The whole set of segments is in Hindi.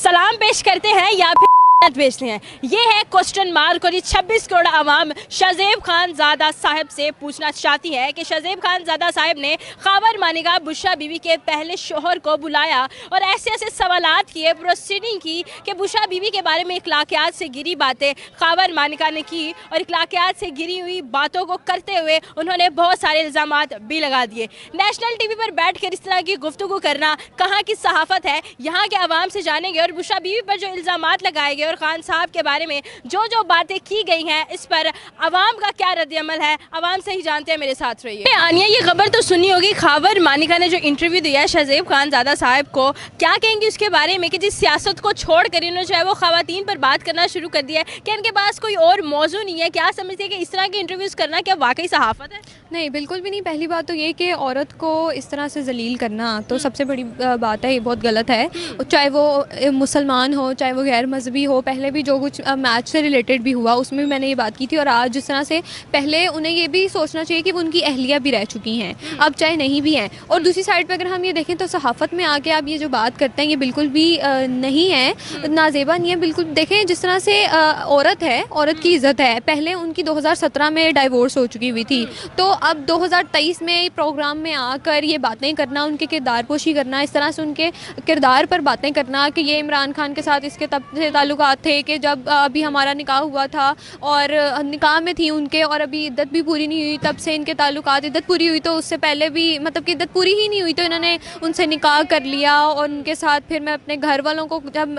सलाम पेश करते हैं या फिर भेजते हैं, ये है क्वेश्चन मार्क। और ये 26 करोड़ आवाम शहज़ेब खानज़ादा साहब से पूछना चाहती है कि शहज़ेब खानज़ादा साहब ने ख़ावर मानिका बुशरा बीवी के पहले शोहर को बुलाया और ऐसे ऐसे सवालात किए, प्रोसीडिंग की कि बुशरा बीवी के बारे में इखलाकियात से गिरी बातें ख़ावर मानिका ने की और इखलाकियात से गिरी हुई बातों को करते हुए उन्होंने बहुत सारे इल्ज़ामात भी लगा दिए। नेशनल टीवी पर बैठ कर इस तरह की गुफ्तगू करना कहाँ की सहाफ़त है, यहाँ के आवाम से जानेंगे। और बुशरा बीवी पर जो इल्ज़ामात लगाए गए और खान साहब के बारे में जो जो बातें की गई हैं, इस पर आवाम का क्या रद्द-ए-अमल है, आवाम से ही जानते हैं। मेरे साथ रहिए। आनिया, ये खबर तो सुनी होगी, ख़ावर मानिका ने जो इंटरव्यू दिया है शहज़ेब खानज़ादा साहब को, क्या कहेंगे उसके बारे में कि जिस सियासत को छोड़ कर इन्होंने जो है वो ख़वातीन पर बात करना शुरू कर दिया है कि इनके पास कोई और मौजू नहीं है? क्या समझते हैं कि इस तरह के इंटरव्यूज़ करना क्या वाकई सहाफ़त है? नहीं, बिल्कुल भी नहीं। पहली बात तो ये कि औरत को इस तरह से जलील करना तो सबसे बड़ी बात है, ये बहुत गलत है। चाहे वो मुसलमान हो, चाहे वो गैर मजहबी हो। पहले भी जो कुछ मैच से रिलेटेड भी हुआ उसमें भी मैंने ये बात की थी। और आज जिस तरह से, पहले उन्हें ये भी सोचना चाहिए कि वो उनकी अहलिया भी रह चुकी हैं, अब चाहे नहीं भी हैं। और दूसरी साइड पर अगर हम ये देखें तो सहाफ़त में आके आप ये जो बात करते हैं ये बिल्कुल भी नहीं है, नाजेबा नहीं है। बिल्कुल देखें, जिस तरह से औरत है, औरत की इज़्ज़त है। पहले उनकी 2017 में डाइवोर्स हो चुकी हुई थी, तो अब 2023 में प्रोग्राम में आकर ये बातें करना, उनके किरदार पोशी करना, इस तरह से उनके किरदार पर बातें करना कि ये इमरान खान के साथ इसके तब से ताल्लुकात थे कि जब अभी हमारा निकाह हुआ था और निकाह में थी उनके, और अभी इद्दत भी पूरी नहीं हुई तब से इनके ताल्लुकात, इद्दत पूरी हुई तो उससे पहले भी, मतलब कि इद्दत पूरी ही नहीं हुई तो इन्होंने उनसे निकाह कर लिया। और उनके साथ फिर मैं अपने घर वालों को जब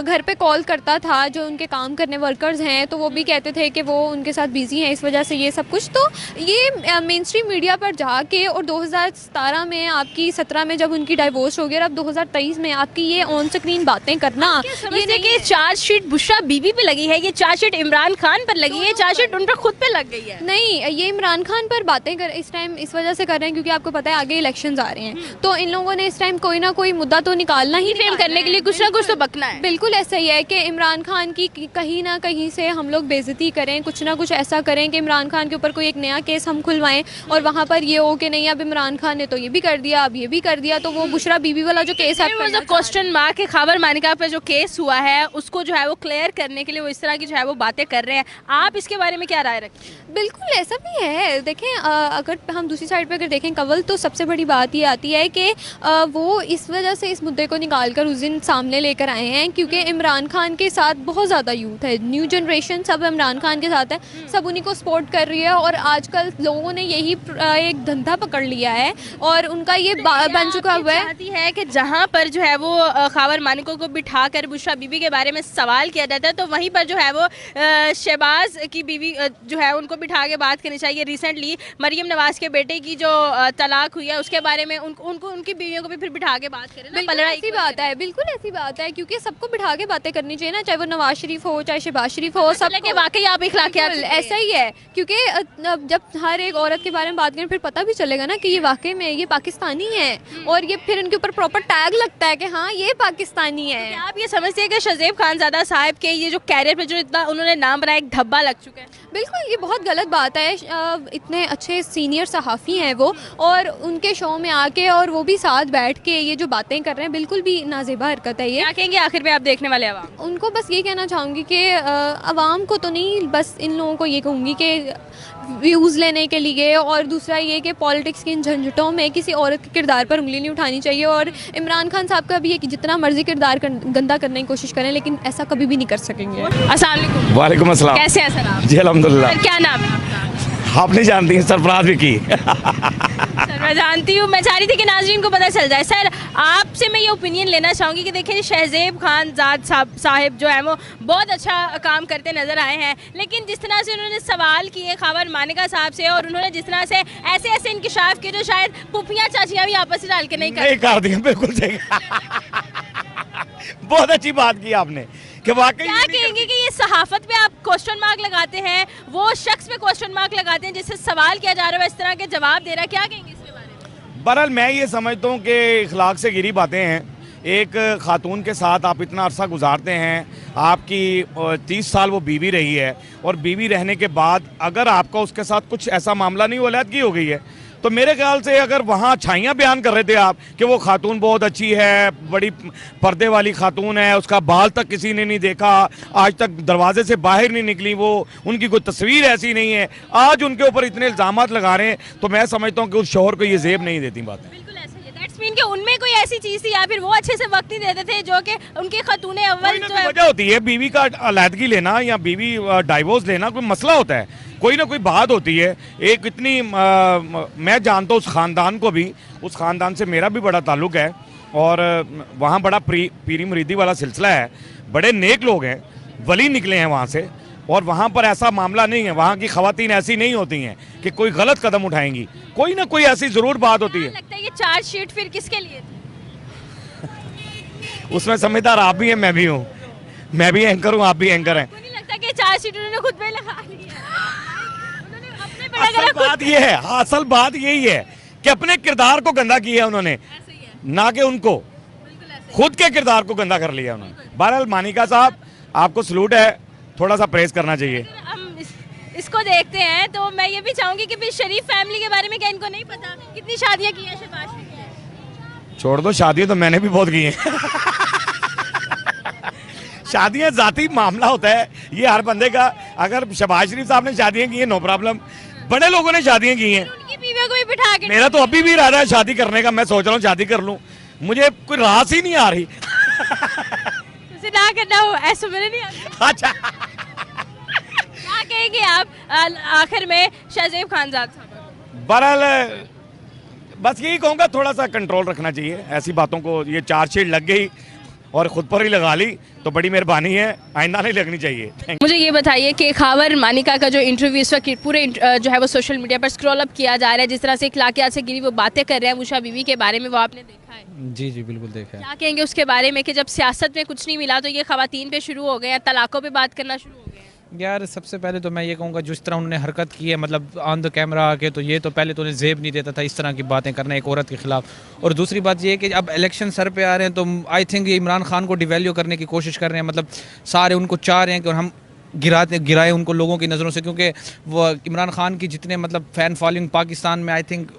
घर पे कॉल करता था, जो उनके काम करने वर्कर्स हैं, तो वो भी कहते थे कि वो उनके साथ बिज़ी हैं, इस वजह से ये सब कुछ। तो ये मेन स्ट्रीम मीडिया पर जाके, और 2017 में आपकी 17 में जब उनकी डाइवोर्स हो गई, और अब 2023 में आपकी ये ऑन स्क्रीन बातें करना, ये देखिए चार्जशीट बुशरा बीवी पे लगी है, ये चार्जशीट इमरान खान पर लगी है, चार्जशीट उन पर खुद पे लग गई है। नहीं, ये इमरान खान पर बातें कर इस टाइम इस वजह से कर रहे हैं क्योंकि आपको पता है आगे इलेक्शंस आ रहे हैं, तो इन लोगों ने इस टाइम कोई ना कोई मुद्दा तो निकालना ही, फेम करने के लिए कुछ ना कुछ तो बकना है। बिल्कुल ऐसा ही है कि इमरान खान की कहीं ना कहीं से हम लोग बेइज्जती करें, कुछ ना कुछ ऐसा करें कि इमरान खान के ऊपर कोई एक नया केस हम खुलवाएं, और वहाँ पर ये हो कि नहीं, अब इमरान खान ने तो ये भी कर दिया, अब ये भी कर दिया, तो वो बुशरा बीवी वाला जो केस है, क्वेश्चन मार्क ख़ावर मानिका पर जो केस हुआ है उसको जो है वो क्लियर करने के लिए वो इस तरह की जो है वो बातें कर रहे हैं। आप इसके बारे में क्या राय रखते हैं? बिल्कुल ऐसा भी है। देखें, अगर हम दूसरी साइड पे अगर देखें कंवल, तो सबसे बड़ी बात ये आती है कि वो इस वजह से इस मुद्दे को निकाल कर उस दिन सामने लेकर आए हैं क्योंकि इमरान खान के साथ बहुत ज़्यादा यूथ है, न्यू जनरेशन सब इमरान खान के साथ है, सब उन्हीं को सपोर्ट कर रही है। और आजकल लोगों ने यही एक धंधा पकड़ लिया है और उनका ये बन चुका हुआ है कि जहाँ पर जो है वो ख़ावर मानिका को बिठा कर बुशरा बीवी के बारे में सवाल किया जाता है, तो वहीं पर जो है वो शहबाज की बीवी जो है उनको बिठा के बात करनी चाहिए। रिसेंटली मरियम नवाज के बेटे की जो तलाक हुई है उसके बारे में उनको उनकी बीवियों को भी फिर बिठा के बात करें। बिल्कुल ऐसी बात है, बिल्कुल ऐसी बात है, क्योंकि सबको बिठा के बातें करनी चाहिए ना, चाहे वो नवाज शरीफ हो, चाहे शहबाज शरीफ हो, सब के वाकई आप इखलाकियात ऐसा ही है। क्योंकि जब हर एक औरत के बारे में बात करें फिर पता भी चलेगा ना कि ये वाकई में ये पाकिस्तानी है, और ये फिर इनके ऊपर प्रॉपर टैग लगता है कि हाँ ये पाकिस्तानी है। तो आप ये समझते हैं कि शहज़ेब खानज़ादा साहब के ये जो कैरियर पे जो इतना उन्होंने नाम बनाया, एक धब्बा लग चुका है? बिल्कुल, ये बहुत गलत बात है। इतने अच्छे सीनियर सहाफ़ी हैं वो, और उनके शो में आके और वो भी साथ बैठ के ये जो बातें कर रहे हैं, बिल्कुल भी नाज़ेबा हरकत है ये। क्या कहेंगे आखिर में आप देखने वाले आवाम? उनको बस ये कहना चाहूँगी कि आवाम को तो नहीं, बस इन लोगों को ये कहूँगी कि व्यूज़ लेने के लिए, और दूसरा ये कि पॉलिटिक्स की इन झंझटों में किसी औरत के किरदार पर उंगली नहीं उठानी चाहिए। और इमरान खान साहब का भी है कि जितना मर्जी किरदार गंदा करने की कोशिश करें, लेकिन ऐसा कभी भी नहीं कर सकेंगे। अस्सलाम वालेकुम। वालेकुम अस्सलाम। कैसे हैं सर आप? जी अल्हम्दुलिल्लाह। सर क्या नाम है आपका? आप नहीं जानती हैं, सरफराज भी की। सर मैं जानती हूँ, मैं चाह रही थी कि नाज़रीन को पता चल जाए। सर आपसे मैं ये ओपिनियन लेना चाहूँगी कि देखिए शहज़ेब खानज़ादा साहिब जो है वो बहुत अच्छा काम करते नज़र आए हैं, लेकिन जिस तरह से उन्होंने सवाल किए ख़ावर मानिका साहब से, और उन्होंने जिस तरह से ऐसे ऐसे इंकिशाफ किए जो शायद पुफियाँ चाचियाँ भी आपस में डाल के नहीं कर दी। बिल्कुल सही। बहुत अच्छी बात की आपने कि वाकई। क्या कहेंगे कि ये सहाफत पे आप क्वेश्चन मार्क लगाते हैं, वो शख्स पे क्वेश्चन मार्क लगाते हैं जिससे सवाल किया जा रहा है, इस तरह के जवाब दे रहा है, क्या कहेंगे इसके बारे में? बहरहाल मैं ये समझता हूँ कि इखलाक से गिरी बातें हैं। एक खातून के साथ आप इतना अरसा गुजारते हैं, आपकी 30 साल वो बीवी रही है, और बीवी रहने के बाद अगर आपका उसके साथ कुछ ऐसा मामला नहीं, वो अलहदगी हो गई है, तो मेरे ख्याल से अगर वहाँ अच्छाइयाँ बयान कर रहे थे आप कि वो खातून बहुत अच्छी है, बड़ी पर्दे वाली खातून है, उसका बाल तक किसी ने नहीं देखा, आज तक दरवाजे से बाहर नहीं निकली वो, उनकी कोई तस्वीर ऐसी नहीं है, आज उनके ऊपर इतने इल्ज़ामात लगा रहे हैं, तो मैं समझता हूँ कि उस शोहर को ये जेब नहीं देती बातें। बिल्कुल ऐसा ही है। दैट्स मीन कि उनमें कोई ऐसी चीज़ थी या फिर वो अच्छे से वक्त नहीं देते थे जो कि उनके खतूने अव्वल जो है। वजह होती है बीवी का अलहदगी लेना या बीवी डाइवोर्स लेना, कोई मसला होता है, कोई ना कोई बात होती है। एक इतनी मैं जानता हूँ उस ख़ानदान को भी, उस ख़ानदान से मेरा भी बड़ा ताल्लुक़ है और वहाँ बड़ा पीरी मुरीदी वाला सिलसिला है, बड़े नेक लोग हैं, वली निकले हैं वहाँ से, और वहाँ पर ऐसा मामला नहीं है, वहाँ की ख़वातीन ऐसी नहीं होती हैं कि कोई गलत कदम उठाएंगी, कोई ना कोई ऐसी ज़रूर बात होती है। लगता है ये चार्जशीट फिर किसके लिए थी? उसमें समझदार आप भी हैं, मैं भी हूँ, मैं भी एंकर हूँ, आप भी एंकर हैं। आपको नहीं लगता कि चार्जशीट उन्होंने खुद पे लगा ली है? उन्होंने अपने पे असल लगा बात ये है, असल बात यही है कि अपने किरदार को गंदा किया है उन्होंने, ऐसे ही है, ना कि उनको, बिल्कुल ऐसे। खुद के किरदार को गंदा कर लिया उन्होंने। बहरहाल मानिका साहब, आपको सलूट है, थोड़ा सा प्रेस करना चाहिए। हम इसको देखते हैं तो मैं ये भी चाहूंगी कि फिर शरीफ फैमिली के बारे में क्या इनको नहीं पता? कितनी शादियां की हैं शहबाज शरीफ ने? छोड़ दो, शादियां तो मैंने भी बहुत की हैं। शादियां जाती मामला होता है, ये हर बंदे का। अगर शहबाज शरीफ साहब ने शादियां की हैं, नो प्रॉब्लम, बड़े लोगों ने शादियां की हैं। उनकी बीवियों को भी बिठा के मेरा तो अभी भी इरादा है शादी करने का, मैं सोच रहा हूँ शादी कर लूँ, मुझे कोई रास ही नहीं आ रही। उसे ना करना हो ऐसा मेरे नहीं आता। अच्छा, क्या कहेंगे आप आखिर में शहजेब खानजाद साहब? बहरहाल बस यही कहूँगा, थोड़ा सा कंट्रोल रखना चाहिए ऐसी बातों को। ये चार्जशीट लग गई और ख़ुद पर ही लगा ली तो बड़ी मेहरबानी है, आइंदा नहीं लगनी चाहिए। मुझे ये बताइए कि खावर मानिका का जो इंटरव्यू इस वक्त पूरे जो है वो सोशल मीडिया पर स्क्रॉल अप किया जा रहा है, जिस तरह से इखलाकियात से गिरी वो बातें कर रहे हैं मुशा बीवी के बारे में, वो आपने देखा है? जी जी बिल्कुल देखा है। क्या कहेंगे उसके बारे में कि जब सियासत में कुछ नहीं मिला तो ये खवातीन पे शुरू हो गए हैं, तलाकों पे बात करना शुरू हो गए हैं? यार सबसे पहले तो मैं ये कहूँगा, जिस तरह उन्होंने हरकत की है मतलब ऑन द कैमरा आके, तो ये तो पहले तो उन्हें जेब नहीं देता था इस तरह की बातें करना एक औरत के खिलाफ। और दूसरी बात ये है कि अब इलेक्शन सर पे आ रहे हैं तो आई थिंक ये इमरान खान को डिवेल्यू करने की कोशिश कर रहे हैं, मतलब सारे उनको चाह रहे हैं कि हम गिराए उनको लोगों की नज़रों से, क्योंकि वो इमरान खान की जितने मतलब फ़ैन फॉलोइंग पाकिस्तान में आई थिंक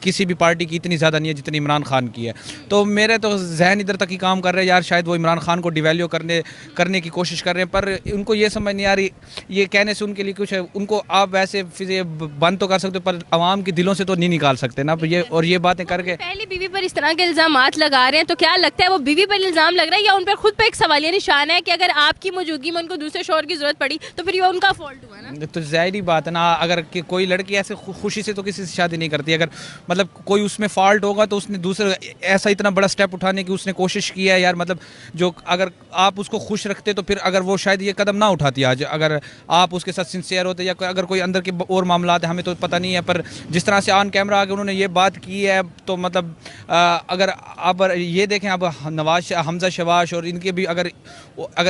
किसी भी पार्टी की इतनी ज़्यादा नहीं है जितनी इमरान खान की है। तो मेरे तो जहन इधर तक ही काम कर रहे हैं यार, शायद वो इमरान खान को डिवेल्यू करने की कोशिश कर रहे हैं, पर उनको ये समझ नहीं आ रही, ये कहने से उनके लिए कुछ है, उनको आप वैसे फिर बंद तो कर सकते हो पर आवाम के दिलों से तो नहीं निकाल सकते ना ये, और ये बातें करके पहली बीवी पर इस तरह के इल्जाम लगा रहे हैं, तो क्या लगता है वो बीवी पर इल्जाम लग रहा है या उन पर खुद पर एक सवालिया निशान है कि अगर आपकी मौजूदगी में उनको दूसरे शोहर की जरूरत पड़ी तो फिर ये उनका फॉल्ट हुआ ना? तो जाहिर बात है ना, अगर कि कोई लड़की ऐसे खुशी से तो किसी से शादी नहीं करती, अगर मतलब कोई उसमें फॉल्ट होगा तो उसने दूसरे ऐसा इतना बड़ा स्टेप उठाने की उसने कोशिश की है यार, मतलब जो अगर आप उसको खुश रखते तो फिर अगर वो शायद ये कदम ना उठाती आज, अगर आप उसके साथ सिंसियर होते, या अगर कोई अंदर के और मामला है हमें तो पता नहीं है, पर जिस तरह से ऑन कैमरा आके उन्होंने ये बात की है तो मतलब अगर आप ये देखें अब नवाज हमजा शहबाज और इनके भी अगर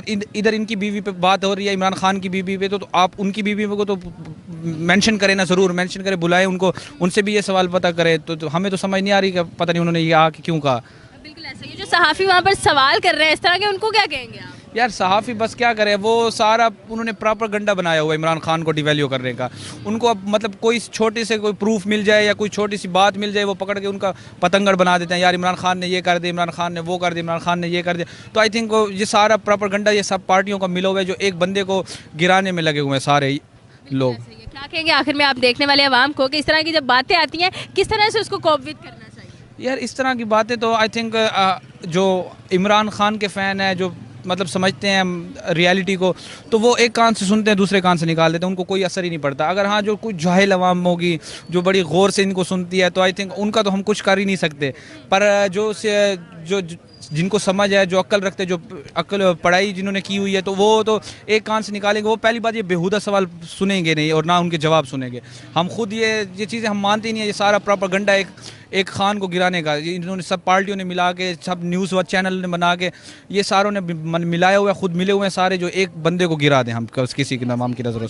इधर इनकी बीवी पे बात हो रही है इमरान खान की बीवी पे, तो आप उनकी बीवी को तो मेंशन करें ना, ज़रूर मेंशन करें, बुलाएं उनको, उनसे भी ये सवाल पता करें। तो हमें तो समझ नहीं आ रही कि पता नहीं उन्होंने ये आके क्यों कहा। बिल्कुल ऐसा ही है। जो सहाफ़ी वहाँ पर सवाल कर रहे हैं इस तरह के, उनको क्या कहेंगे आप? यार सहाफ़ी बस क्या करे, वो सारा उन्होंने प्रॉपर गंडा बनाया हुआ है इमरान खान को डिवेल्यू करने का। उनको अब मतलब कोई छोटे से कोई प्रूफ मिल जाए या कोई छोटी सी बात मिल जाए, वो पकड़ के उनका पतंगड़ बना देते हैं, यार इमरान खान ने ये कर दिया, इमरान खान ने वो कर दिया, इमरान खान ने ये कर दिया। तो आई थिंक ये सारा प्रॉपर गंडा ये सब पार्टियों का मिला हुआ है जो एक बंदे को गिराने में लगे हुए हैं सारे लोग। क्या कहेंगे आखिर में आप देखने वाले अवाम को कि इस तरह की जब बातें आती हैं किस तरह से उसको कोप विद करना चाहिए? यार इस तरह की बातें तो आई थिंक जो इमरान खान के फ़ैन है, जो मतलब समझते हैं रियलिटी को, तो वो एक कान से सुनते हैं दूसरे कान से निकाल देते हैं, उनको कोई असर ही नहीं पड़ता। अगर हाँ जो कुछ जाहिल अवाम होगी जो बड़ी गौर से इनको सुनती है, तो आई थिंक उनका तो हम कुछ कर ही नहीं सकते, पर जो जिनको समझ है, जो अक्ल रखते, जो अक्ल पढ़ाई जिन्होंने की हुई है, तो वो तो एक कान से निकालेंगे। वो पहली बात ये बेहुदा सवाल सुनेंगे नहीं और ना उनके जवाब सुनेंगे। हम खुद ये चीज़ें हम मानते ही नहीं है, ये सारा प्रोपेगेंडा एक खान को गिराने का, इन्होंने सब पार्टियों ने मिला के, सब न्यूज़ व चैनल ने बना के, ये सारों ने मिलाया हुआ है, खुद मिले हुए हैं सारे, जो एक बंदे को गिरा दें हम किसी के नाम की नज़रों से।